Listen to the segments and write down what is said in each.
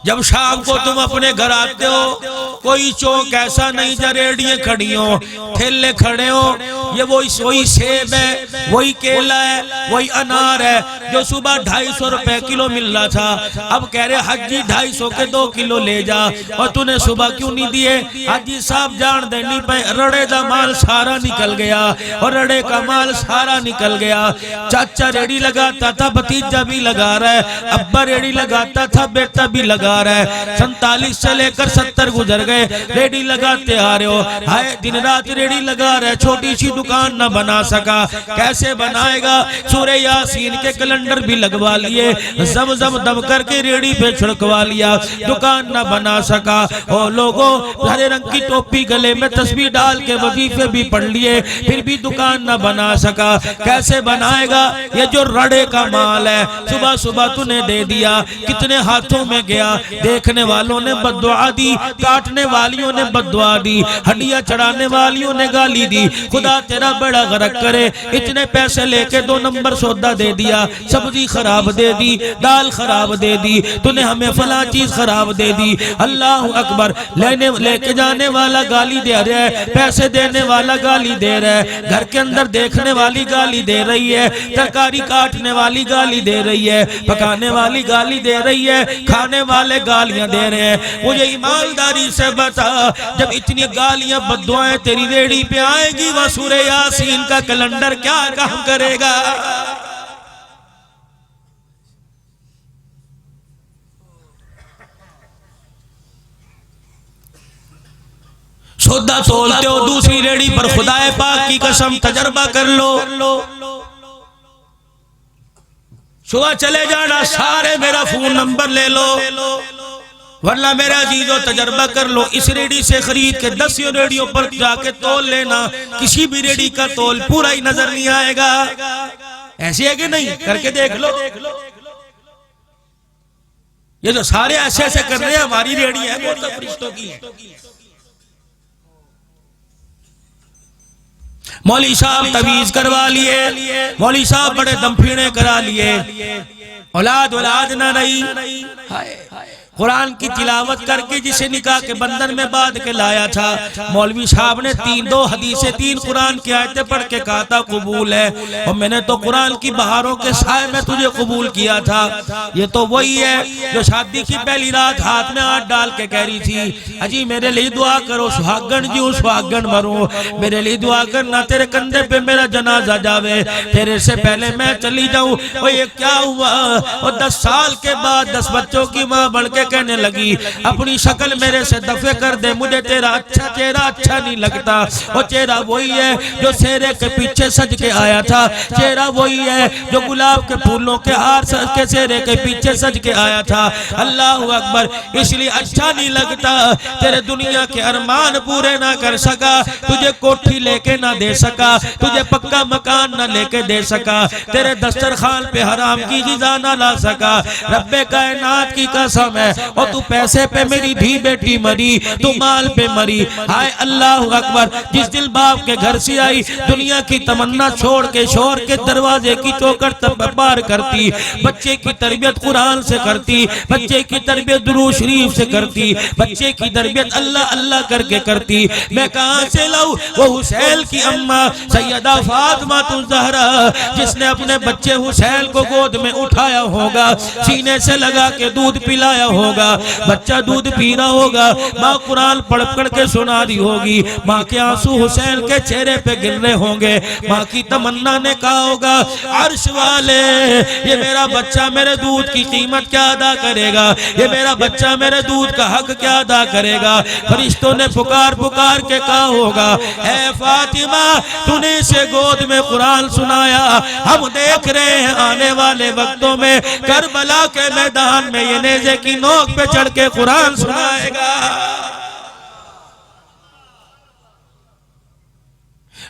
जब शाम को तुम अपने घर आते हो, कोई चौक ऐसा नहीं जहाँ रेडियां खड़ी हो, ठेले खड़े हो, ये वही सेब है, वही केला है, वही अनार है जो सुबह 250 रुपए किलो मिल रहा था। अब कह रहे हाजी 250 के 2 किलो ले जा, और तूने सुबह क्यों नहीं दिए? हाजी साहब जान देनी पे रड़े का माल सारा निकल गया, और रड़े का माल सारा निकल गया। चाचा रेडी लगाता था, भतीजा भी लगा रहा है, अब्बा रेडी लगाता था, बेटा भी लगा रहा है। 47 से लेकर 70 गुजर गए, रेडी लगाते आ रहे हो, हाय दिन रात रेडी लगा रहे, छोटी सी दुकान ना बना सका, कैसे बनाएगा? सूरह यासीन के कैलेंडर भी लगवा लिए, जम दम करके रेडी पे छिड़कवा लिया, दुकान ना बना सका। और लोगों हरे रंग की टोपी गले में तस्बीह डाल के वजीफे भी पढ़ लिए, फिर भी दुकान ना बना सका, कैसे बनाएगा? ये जो रड़े का माल है, सुबह सुबह तूने दे दिया, कितने हाथों में गया, देखने वालों ने बद्दुआ दी, काटने वालियों ने बद्दुआ दी, हड्डियां चढ़ाने वालियों ने गाली दी। खुदा तेरा बड़ा गरक करे, इतने पैसे लेके 2 नंबर सौदा दे दिया, सब्जी खराब दे दी, दाल खराब दे दी, तूने हमें फला चीज खराब दे दी। अल्लाह अकबर। लेके जाने वाला गाली दे रहा है, पैसे देने वाला गाली दे रहा है, घर के अंदर देखने वाली गाली दे रही है, तरकारी काटने वाली गाली दे रही है, पकाने वाली गाली दे रही है, खाने वाले गालियां दे रहे हैं। मुझे ईमानदारी से बता, जब इतनी गालियां बद्दुआएं तेरी रेडी पे आएगी, वह सूरह यासीन का कैलेंडर क्या काम करेगा? सौदा तोलते हो दूसरी रेडी पर, खुदाए पाक की कसम तजर्बा कर लो, सुबह चले जाना, सारे मेरा फोन नंबर ले लो, वरना मेरा अजीजों तजर्बा कर लो, इस रेडी से खरीद के 10 रेडियो पर जाके तोल लेना, किसी भी रेडी का तोल पूरा ही नजर नहीं आएगा। ऐसे है कि नहीं? करके देख लो। ये तो सारे ऐसे ऐसे कर रहे हैं, हमारी रेडी है वो तो फरिश्तों की है। मौली साहब तवीज करवा लिए, मौली साहब बड़े दमफीने करा लिए, औलाद ना रही। कुरान की तिलावत करके जिसे निकाह के बंधन में बांध के लाया था, मौलवी साहब ने 2 हदीसें 3 कुरान की आयतें पढ़ के कहा था कबूल है, और मैंने तो कुरान की बहारों के साए में तुझे कबूल किया था। ये तो वही है जो शादी की पहली रात हाथ में हाथ डाल के कह रही थी, अजी मेरे लिए दुआ करो, सुहागन जीऊं सुहागन मरूं, मेरे लिए दुआ करना, तेरे कंधे पे मेरा जनाजा जावे, तेरे से पहले मैं चली जाऊं। और ये क्या हुआ? और 10 साल के बाद 10 बच्चों की माँ बढ़ के कहने लगी, अपनी शक्ल मेरे से दफे कर दे, मुझे तेरा चेहरा अच्छा नहीं लगता। और चेहरा वही है जो सेहरे के पीछे सज के आया था, चेहरा वही है जो गुलाब के फूलों के हार के सेहरे के पीछे सज के आया था। अल्लाह अकबर। इसलिए अच्छा नहीं लगता, तेरे दुनिया के अरमान पूरे ना कर सका, तुझे कोठी लेके ना दे सका, तुझे पक्का मकान ना लेके दे सका, तेरे दस्तरखान पे हराम की गिज़ा ना ला सका। रब्बे कायनात की कसम है, और तू पैसे पे मेरी धी बेटी मरी, तू माल पे मरी। हाय अल्लाह अकबर। जिस दिल बाप के घर से आई, दुनिया की तमन्ना छोड़ के शोर के दरवाजे की चौखट तब पार करती, बच्चे की तरबियत कुरान से करती, बच्चे की तरबियत दुरूद शरीफ से करती, बच्चे की तरबियत अल्लाह अल्लाह करके करती। मैं कहां से लाऊं? वो हुसैन की अम्मा सैयदा फातिमा ज़हरा, जिसने अपने बच्चे हुसैन को गोद में उठाया होगा, सीने से लगा के दूध पिलाया होगा, बच्चा दूध पी रहा होगा, माँ कुरान पढ़ पढ़ के सुना रही होगी, माँ के आंसू हुसैन के चेहरे पे गिर रहे होंगे, माँ की तमन्ना ने कहा होगा, अर्श वाले ये मेरा बच्चा मेरे दूध की कीमत क्या अदा करेगा, ये मेरा बच्चा मेरे दूध का हक क्या अदा करेगा। फरिश्तों ने पुकार पुकार के कहा होगा, ऐ फातिमा तूने इसे गोद में कुरान सुनाया, हम देख रहे हैं आने वाले वक्तों में करबला के मैदान में ये नेज़े की नोक पे चढ़ के कुरान सुनाएगा।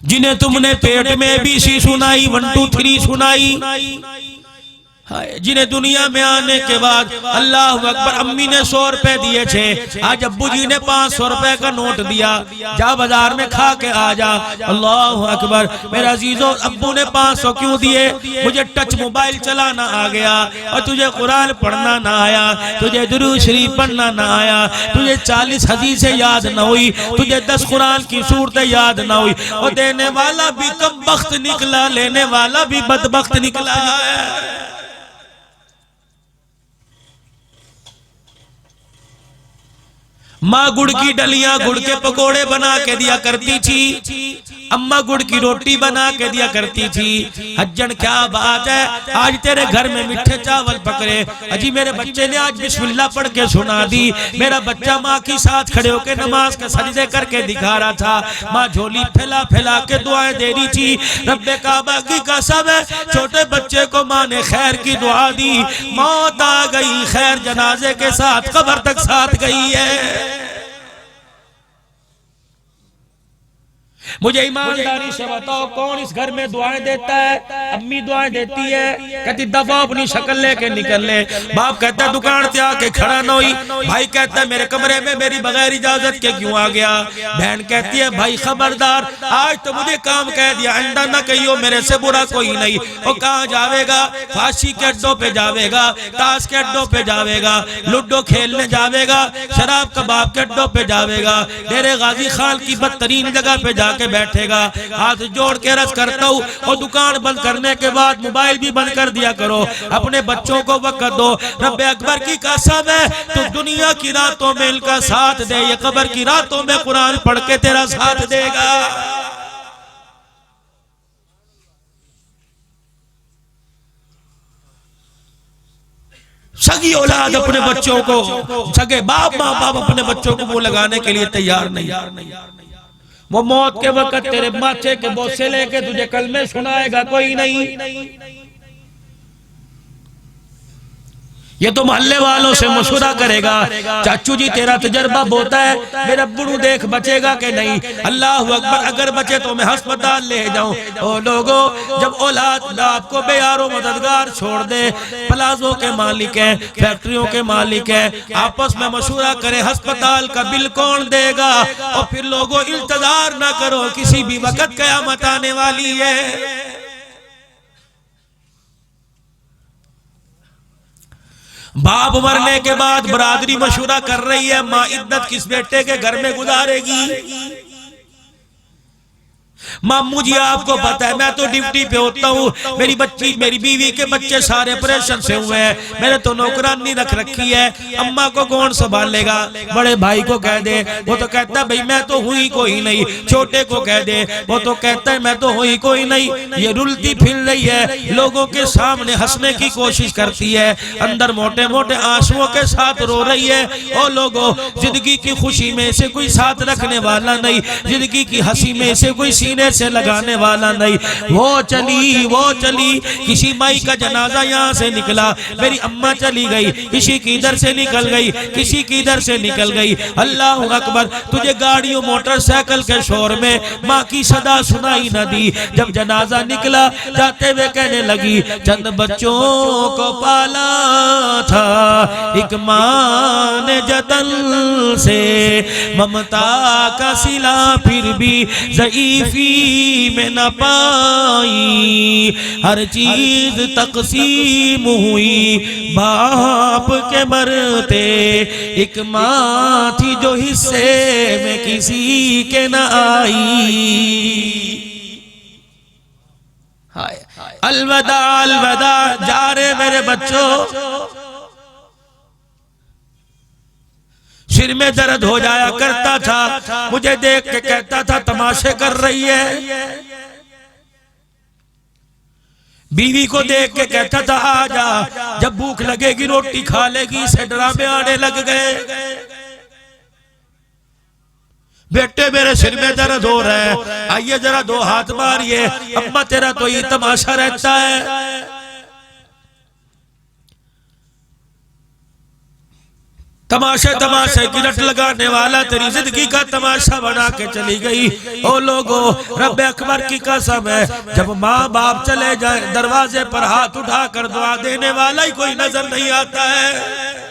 जिन्हें तुमने पेट में ABC सुनाई, 1 2 3 सुनाई, जिन्हें दुनिया में आने के बाद अल्लाह अकबर, अम्मी ने 100 रुपए दिए थे, आज अब्बू जी ने 500 रुपए का नोट दिया, जा बाजार में खा के आ जा। अल्लाह अकबर। मेरे अजीजों, अब्बू ने 500 क्यों दिए? मुझे टच मोबाइल चलाना आ गया और तुझे कुरान पढ़ना ना आया, तुझे दुरूद शरीफ पढ़ना ना आया, तुझे 40 हदीसें याद ना हुई, तुझे 10 कुरान की सूरतें याद ना हुई। और देने वाला भी कम बख्त निकला, लेने वाला भी बदबख्त निकला है। माँ गुड़ की डलियां, गुड़ के पकोड़े बना के दिया करती थी, अम्मा गुड़ की रोटी बना के दिया करती थी। हज्जन क्या बात है, आज तेरे घर में मीठे चावल पकड़े। अजी मेरे बच्चे ने आज बिस्मिल्लाह पढ़ के सुना दी। मेरा बच्चा माँ के साथ खड़े होकर नमाज का सजदे करके दिखा रहा था। माँ झोली फैला फैला के दुआएं दे रही थी। रब्बे काबा की कसम है, छोटे बच्चे को माँ ने खैर की दुआ दी। मौत आ गई, खैर जनाजे के साथ कब्र तक साथ गई है। मुझे ईमानदारी से बताओ, कौन इस घर में दुआएं देता है? अम्मी दुआएं देती है, कहती दफा अपनी शक्ल लेके निकल ले। बाप कहता है दुकान से आके खड़ा न हुई। भाई कहता है मेरे कमरे में मेरी बगैर इजाजत के क्यों आ गया? बहन कहती है भाई खबरदार, आज तो मुझे काम कह दिया, अंडा न कहियो, मेरे से बुरा कोई नहीं। वो कहाँ जावेगा? फांसी के अड्डों पे जावेगा, ताश के अड्डों पे जावेगा, लूडो खेलने जावेगा, शराब कबाब के अड्डों पे जावेगा, डेरे गाजी खान की बदतरीन जगह पे जाके बैठेगा। हाथ जोड़ के रस करता हूँ, और दुकान बंद करने के बाद मोबाइल भी बंद कर दिया करो। अपने बच्चों को वक्त दो। रब्बे अकबर की कसम है, तो दुनिया की रातों में इनका साथ दे, ये कब्र की रातों में कुरान पढ़ के तेरा साथ देगा। सगी औलाद अपने बच्चों को, सगे बाप माँ बाप अपने बच्चों को मुंह लगाने के लिए तैयार नहीं। वो मौत के वक्त तेरे माथे के बोसे लेके तुझे कलमे सुनाएगा कोई नहीं। ये तो मोहल्ले वालों से मशवरा करेगा, चाचू जी तेरा तजर्बा होता है, मेरा बुढ़ू देख बचेगा कि नहीं? अल्लाह अकबर, अगर बचे तो मैं अस्पताल ले जाऊं। ओ लोगों, जब औलाद आपको बेयारो मददगार छोड़ दे, प्लाजो के मालिक है, फैक्ट्रियों के मालिक है, आपस में मशवरा करे अस्पताल का बिल कौन देगा, और फिर लोगों इंतजार ना करो, किसी भी वक्त कयामत आने वाली है। बाप मरने के बाद बरादरी मशवरा कर रही है, माँ इद्दत किस बेटे के घर में गुजारेगी। मामू जी आपको पता है मैं तो ड्यूटी पे होता हूँ, मेरी बच्ची मेरी बीवी के बच्चे सारे ऑपरेशन से हुए हैं, मैंने तो नौकरानी रख रखी है, अम्मा को कौन संभालेगा? बड़े भाई को कह दे, वो तो कहता है भाई मैं तो हुई कोई नहीं। छोटे को कह दे, वो तो कहता है मैं तो हुई कोई नहीं। ये रुलती फिर रही है, लोगों के सामने हंसने की कोशिश करती है, अंदर मोटे मोटे आंसुओं के साथ रो रही है। और लोगों, जिंदगी की खुशी में से कोई साथ रखने वाला नहीं, जिंदगी की हंसी में से कोई सीने से लगाने वाला नहीं। वो चली, किसी माई का जनाजा यहाँ से निकला, मेरी अम्मा चली गई, किसी की इधर से निकल गई, किसी की इधर से निकल गई। अल्लाह अकबर, तुझे गाड़ियों मोटरसाइकिल के शोर में माँ की सदा सुनाई न दी। जब जनाजा निकला, जाते हुए कहने लगी, चंद बच्चों को पाला था एक माँ ने जतन से, ममता का सिला फिर भी ज़ईफ़ी में न पाई, हर चीज तकसीम हुई बाप के मरते, एक माँ थी जो हिस्से में किसी के न आई। हाय अलविदा अलविदा, जा रहे मेरे बच्चों। सिर में दर्द हो जाया करता था, मुझे देख के कहता था तमाशे कर रही है। बीवी को देख के कहता था आजा, जब भूख लगेगी रोटी खा लेगी, से ड्रामे आने लग गए। बेटे मेरे सिर में दर्द हो रहा है, आइए जरा 2 हाथ मारिए। अम्मा तेरा तो ये तमाशा रहता है। तमाशे तमाशे की रट लगाने वाला तेरी जिंदगी का तमाशा बना के चली गई। ओ लोगो, रब अकबर की कसम है, जब माँ बाप चले जाए दरवाजे पर हाथ उठाकर दुआ देने वाला ही कोई नजर नहीं आता है।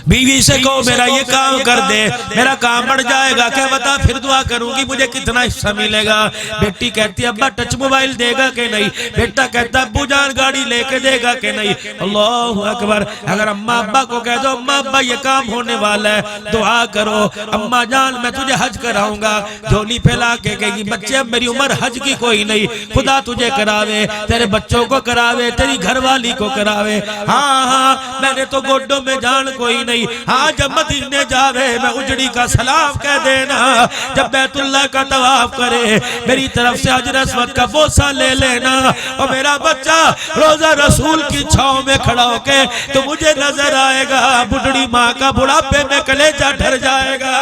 बीवी से कहो मेरा ये काम कर दे, मेरा काम बढ़ जाएगा, क्या बता फिर दुआ करूंगी मुझे कितना हिस्सा मिलेगा। बेटी कहती है अब्बा टच मोबाइल देगा कि नहीं, बेटा कहता है अब्बू जान गाड़ी लेके देगा कि नहीं। अल्लाहू अकबर। अगर अम्मा अब्बा को कह दो अम्मा अब्बा ये काम होने वाला है, दुआ करो, अम्मा जान मैं तुझे हज कराऊंगा, झोली फैला के कहेगी बच्चे अब मेरी उम्र हज की कोई नहीं, खुदा तुझे करावे, तेरे बच्चों को करावे, तेरी घरवाली को करावे। हाँ हाँ मैंने तो गोड्डों में जान कोई नहीं, हाँ जब मदीने जावे मैं उजड़ी का सलाम कह देना, जब बैतुल्लाह का तवाफ करे मेरी तरफ से हजर अस्वद का बोसा ले लेना, और मेरा बच्चा रोजा रसूल की छांव में खड़ा होके तो मुझे नजर आएगा, बुढ़ड़ी माँ का बुढ़ापे में कलेजा ठर जाएगा।